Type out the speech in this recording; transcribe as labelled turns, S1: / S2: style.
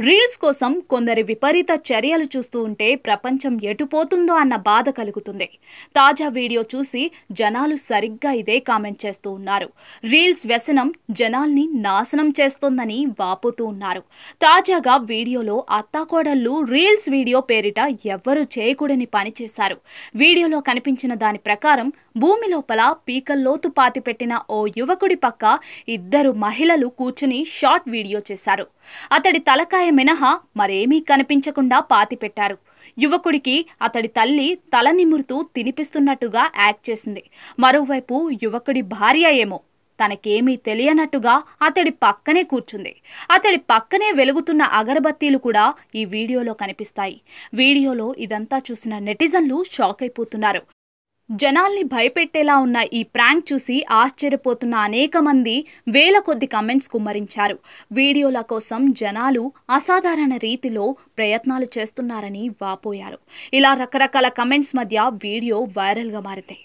S1: Reels కోసం కొందరి విపరీత చర్యలు చూస్తూ ఉంటే ప్రపంచం ఎటుపోతుందో అన్న బాధ కలుగుతుంది. తాజా వీడియో చూసి జనాలు సరిగ్గా ఇదే కామెంట్ చేస్తూ ఉన్నారు. రీల్స్ వ్యసనం జనాల్ని నాశనం చేస్తోందని వాపోతూ ఉన్నారు. తాజాగా వీడియోలో అత్తాకోడళ్ళు రీల్స్ వీడియో పేరిట ఎవ్వరూ చేయకూడని పని చేశారు. వీడియోలో కనిపించిన దాని ప్రకారం భూమి లోపల పీకల్లోతు పాతిపెట్టిన ఓ యువకుడి పక్క ఇద్దరు మహిళలు కూర్చుని షార్ట్ వీడియో చేశారు. అతడి తలకాయ మినహా మరేమీ కనిపించకుండా పాతిపెట్టారు. యువకుడికి అతడి తల్లి తల నిమురుతూ తినిపిస్తున్నట్టుగా యాక్ట్ చేసింది. మరోవైపు యువకుడి భార్య ఏమో తనకేమీ తెలియనట్టుగా అతడి పక్కనే కూర్చుంది. అతడి పక్కనే వెలుగుతున్న అగరబత్తీలు కూడా ఈ వీడియోలో కనిపిస్తాయి. వీడియోలో ఇదంతా చూసిన నెటిజన్లు షాక్ అయిపోతున్నారు. జనాల్ని భయపెట్టేలా ఉన్న ఈ ప్రాంక్ చూసి ఆశ్చర్యపోతున్న అనేక మంది వేల కొద్ది కమెంట్స్ కుమ్మరించారు. వీడియోల కోసం జనాలు అసాధారణ రీతిలో ప్రయత్నాలు చేస్తున్నారని వాపోయారు. ఇలా రకరకాల కమెంట్స్ మధ్య వీడియో వైరల్గా మారింది.